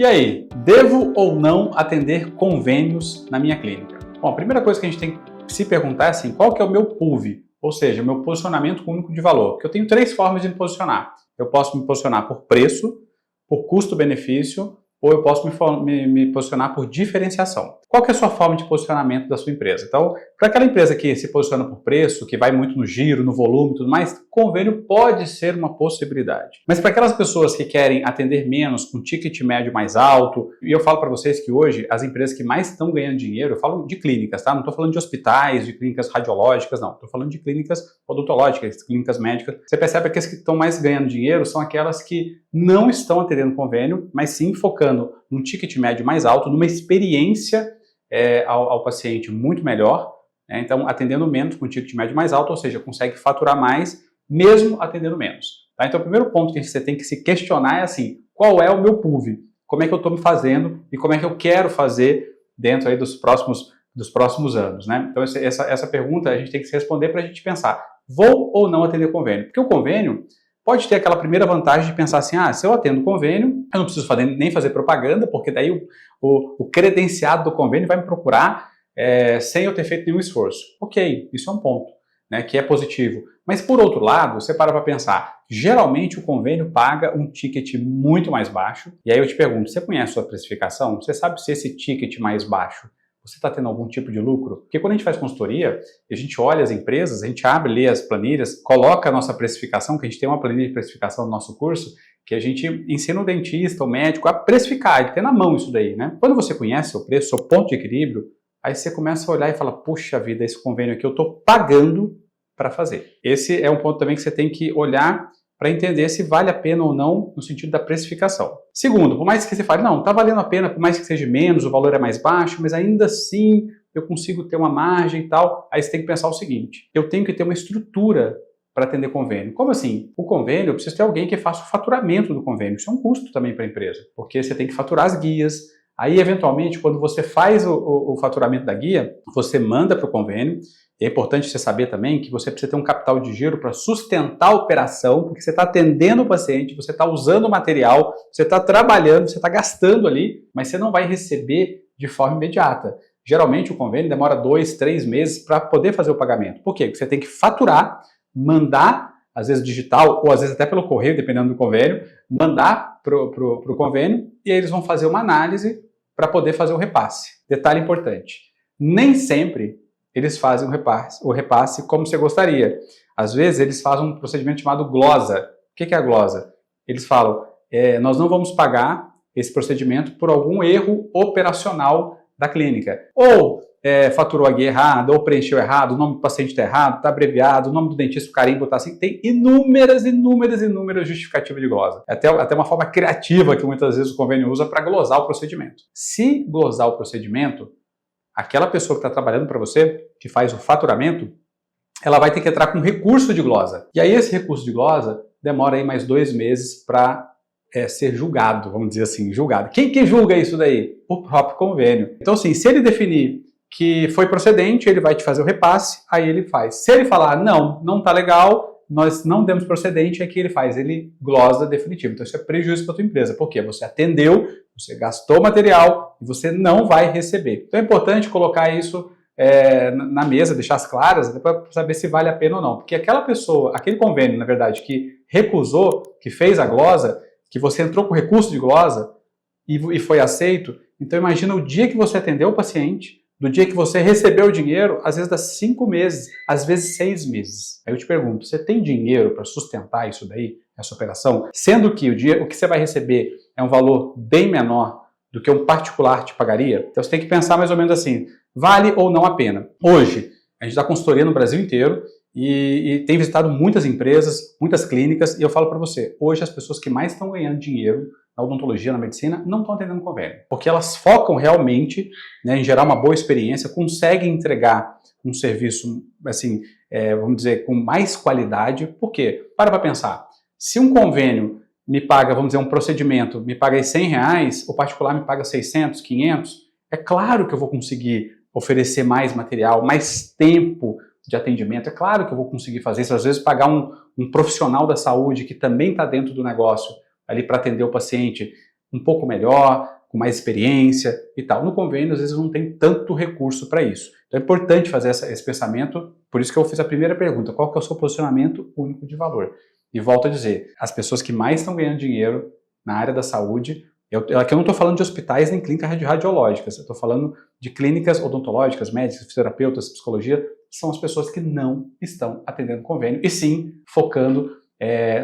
E aí, devo ou não atender convênios na minha clínica? Bom, a primeira coisa que a gente tem que se perguntar é assim, qual que é o meu PUV? Ou seja, o meu posicionamento único de valor. Porque eu tenho três formas de me posicionar. Eu posso me posicionar por preço, por custo-benefício, ou eu posso me posicionar por diferenciação. Qual que é a sua forma de posicionamento da sua empresa? Então, para aquela empresa que se posiciona por preço, que vai muito no giro, no volume e tudo mais, convênio pode ser uma possibilidade. Mas para aquelas pessoas que querem atender menos, com ticket médio mais alto, e eu falo para vocês que hoje as empresas que mais estão ganhando dinheiro, eu falo de clínicas, tá? Não estou falando de hospitais, de clínicas radiológicas, não. Estou falando de clínicas odontológicas, clínicas médicas. Você percebe que as que estão mais ganhando dinheiro são aquelas que não estão atendendo convênio, mas sim focando num ticket médio mais alto, numa experiência ao paciente muito melhor, né? Então atendendo menos com ticket médio mais alto, ou seja, consegue faturar mais mesmo atendendo menos. Tá? Então o primeiro ponto que você tem que se questionar é assim, qual é o meu PUV? Como é que eu estou me fazendo e como é que eu quero fazer dentro aí dos próximos anos, né? Então essa pergunta a gente tem que se responder para a gente pensar, vou ou não atender convênio? Porque o convênio pode ter aquela primeira vantagem de pensar assim, se eu atendo convênio, eu não preciso nem fazer propaganda, porque daí o credenciado do convênio vai me procurar sem eu ter feito nenhum esforço. Ok, isso é um ponto, né, que é positivo. Mas por outro lado, você para pensar, geralmente o convênio paga um ticket muito mais baixo, e aí eu te pergunto, você conhece a sua precificação? Você sabe se esse ticket mais baixo você está tendo algum tipo de lucro? Porque quando a gente faz consultoria, a gente olha as empresas, a gente abre, lê as planilhas, coloca a nossa precificação, que a gente tem uma planilha de precificação no nosso curso, que a gente ensina o dentista, o médico a precificar, ele tem na mão isso daí, né? Quando você conhece o preço, seu ponto de equilíbrio, aí você começa a olhar e fala, puxa vida, esse convênio aqui eu estou pagando para fazer. Esse é um ponto também que você tem que olhar para entender se vale a pena ou não no sentido da precificação. Segundo, por mais que você fale, não, está valendo a pena, por mais que seja menos, o valor é mais baixo, mas ainda assim eu consigo ter uma margem e tal, aí você tem que pensar o seguinte, eu tenho que ter uma estrutura para atender convênio. Como assim? O convênio, eu preciso ter alguém que faça o faturamento do convênio, isso é um custo também para a empresa, porque você tem que faturar as guias, aí eventualmente quando você faz o faturamento da guia, você manda para o convênio. É importante você saber também que você precisa ter um capital de giro para sustentar a operação, porque você está atendendo o paciente, você está usando o material, você está trabalhando, você está gastando ali, mas você não vai receber de forma imediata. Geralmente o convênio demora 2, 3 meses para poder fazer o pagamento. Por quê? Porque você tem que faturar, mandar, às vezes digital ou às vezes até pelo correio, dependendo do convênio, mandar para o convênio e aí eles vão fazer uma análise para poder fazer o repasse. Detalhe importante, nem sempre eles fazem o repasse como você gostaria. Às vezes eles fazem um procedimento chamado glosa. O que é a glosa? Eles falam, nós não vamos pagar esse procedimento por algum erro operacional da clínica. Ou faturou a guia errada, ou preencheu errado, o nome do paciente está errado, está abreviado, o nome do dentista, o carimbo está assim. Tem inúmeras justificativas de glosa. Até uma forma criativa que muitas vezes o convênio usa para glosar o procedimento. Se glosar o procedimento, aquela pessoa que está trabalhando para você, que faz o faturamento, ela vai ter que entrar com recurso de glosa. E aí esse recurso de glosa demora aí mais 2 meses para ser julgado, vamos dizer assim, julgado. Quem que julga isso daí? O próprio convênio. Então assim, se ele definir que foi procedente, ele vai te fazer o repasse, aí ele faz. Se ele falar, não está legal, nós não demos procedente, é que ele faz, ele glosa definitivo. Então isso é prejuízo para a tua empresa. Por quê? Você atendeu, você gastou material e você não vai receber. Então é importante colocar isso na mesa, deixar as claras, para saber se vale a pena ou não. Porque aquela pessoa, aquele convênio, na verdade, que recusou, que fez a glosa, que você entrou com recurso de glosa e foi aceito, então imagina o dia que você atendeu o paciente, do dia que você recebeu o dinheiro, às vezes dá 5 meses, às vezes 6 meses. Aí eu te pergunto, você tem dinheiro para sustentar isso daí, essa operação? Sendo que o que você vai receber é um valor bem menor do que um particular te pagaria? Então você tem que pensar mais ou menos assim, vale ou não a pena? Hoje, a gente dá consultoria no Brasil inteiro e tem visitado muitas empresas, muitas clínicas, e eu falo para você, hoje as pessoas que mais estão ganhando dinheiro na odontologia, na medicina, não estão atendendo convênio. Porque elas focam realmente, né, em gerar uma boa experiência, conseguem entregar um serviço, assim, vamos dizer, com mais qualidade. Por quê? Para pensar. Se um convênio me paga, vamos dizer, um procedimento, me paga R$100, o particular me paga 600, 500, é claro que eu vou conseguir oferecer mais material, mais tempo de atendimento. É claro que eu vou conseguir fazer isso. Às vezes pagar um profissional da saúde que também está dentro do negócio ali para atender o paciente um pouco melhor, com mais experiência e tal. No convênio, às vezes, não tem tanto recurso para isso. Então é importante fazer esse pensamento, por isso que eu fiz a primeira pergunta, qual que é o seu posicionamento único de valor? E volto a dizer, as pessoas que mais estão ganhando dinheiro na área da saúde, aqui eu não estou falando de hospitais nem clínicas radiológicas, eu estou falando de clínicas odontológicas, médicas, fisioterapeutas, psicologia, são as pessoas que não estão atendendo convênio, e sim focando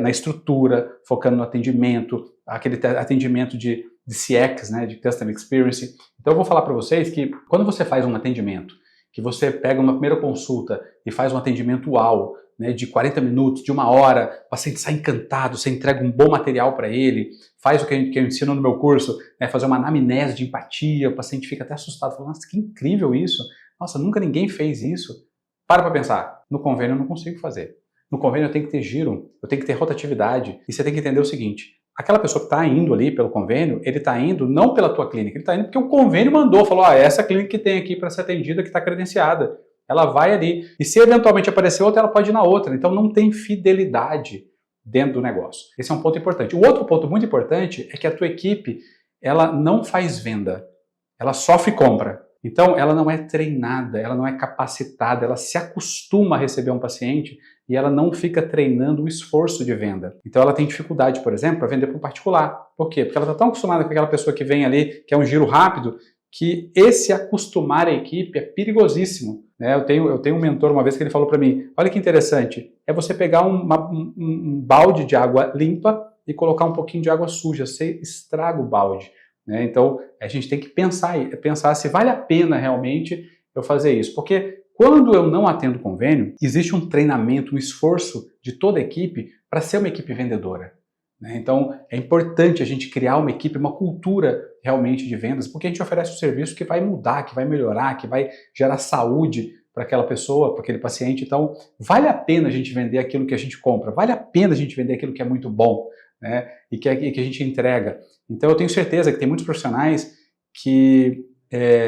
na estrutura, focando no atendimento, aquele atendimento de CX, né, de Customer Experience. Então eu vou falar para vocês que quando você faz um atendimento, que você pega uma primeira consulta e faz um atendimento uau, né, de 40 minutos, de 1 hora, o paciente sai encantado, você entrega um bom material para ele, faz o que eu ensino no meu curso, né, fazer uma anamnese de empatia, o paciente fica até assustado, fala, nossa, que incrível isso, nossa, nunca ninguém fez isso. Para pensar, no convênio eu não consigo fazer. No convênio eu tenho que ter giro, eu tenho que ter rotatividade, e você tem que entender o seguinte, aquela pessoa que está indo ali pelo convênio, ele está indo não pela tua clínica, ele está indo porque o convênio mandou, falou, essa clínica que tem aqui para ser atendida, que está credenciada. Ela vai ali. E se eventualmente aparecer outra, ela pode ir na outra. Então não tem fidelidade dentro do negócio. Esse é um ponto importante. O outro ponto muito importante é que a tua equipe, ela não faz venda, ela sofre compra. Então ela não é treinada, ela não é capacitada, ela se acostuma a receber um paciente e ela não fica treinando o esforço de venda. Então ela tem dificuldade, por exemplo, para vender para um particular. Por quê? Porque ela está tão acostumada com aquela pessoa que vem ali, que é um giro rápido, que esse acostumar a equipe é perigosíssimo. Né? Eu tenho um mentor uma vez que ele falou para mim, olha que interessante, é você pegar um balde de água limpa e colocar um pouquinho de água suja, você estraga o balde. Né? Então a gente tem que pensar se vale a pena realmente eu fazer isso, porque quando eu não atendo convênio, existe um treinamento, um esforço de toda a equipe para ser uma equipe vendedora. Então é importante a gente criar uma equipe, uma cultura realmente de vendas, porque a gente oferece um serviço que vai mudar, que vai melhorar, que vai gerar saúde para aquela pessoa, para aquele paciente. Então vale a pena a gente vender aquilo que a gente compra, vale a pena a gente vender aquilo que é muito bom, né? E que a gente entrega. Então eu tenho certeza que tem muitos profissionais que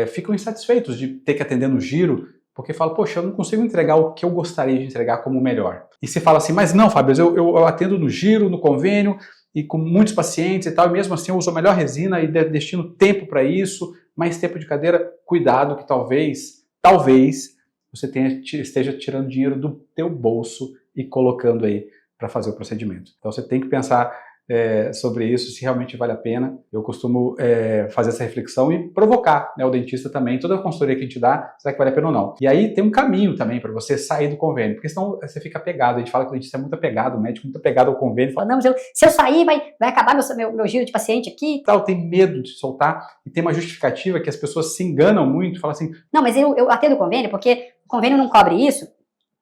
ficam insatisfeitos de ter que atender no giro, porque fala, poxa, eu não consigo entregar o que eu gostaria de entregar como melhor. E se fala assim, mas não, Fábio, eu atendo no giro, no convênio, e com muitos pacientes e tal, e mesmo assim eu uso a melhor resina e destino tempo para isso, mais tempo de cadeira, cuidado que talvez você esteja tirando dinheiro do teu bolso e colocando aí para fazer o procedimento. Então você tem que pensar sobre isso, se realmente vale a pena. Eu costumo fazer essa reflexão e provocar, né, o dentista também, toda a consultoria que a gente dá, será que vale a pena ou não? E aí tem um caminho também para você sair do convênio, porque senão você fica apegado, a gente fala que o dentista é muito apegado, o médico é muito apegado ao convênio, fala, Não, mas se eu sair vai acabar meu giro de paciente aqui. Tal, tem medo de soltar, e tem uma justificativa que as pessoas se enganam muito, falam assim, não, mas eu atendo o convênio porque o convênio não cobre isso,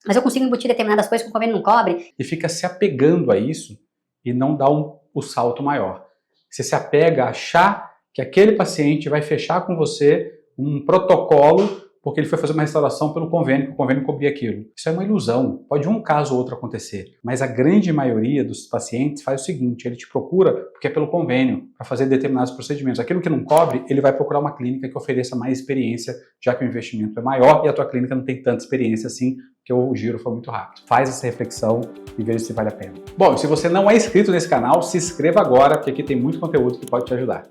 mas eu consigo embutir determinadas coisas que o convênio não cobre. E fica se apegando a isso, e não dá o salto maior. Você se apega a achar que aquele paciente vai fechar com você um protocolo porque ele foi fazer uma restauração pelo convênio, que o convênio cobria aquilo. Isso é uma ilusão. Pode um caso ou outro acontecer, mas a grande maioria dos pacientes faz o seguinte, ele te procura porque é pelo convênio, para fazer determinados procedimentos. Aquilo que não cobre, ele vai procurar uma clínica que ofereça mais experiência, já que o investimento é maior e a tua clínica não tem tanta experiência assim, porque o giro foi muito rápido. Faz essa reflexão e veja se vale a pena. Bom, se você não é inscrito nesse canal, se inscreva agora, porque aqui tem muito conteúdo que pode te ajudar.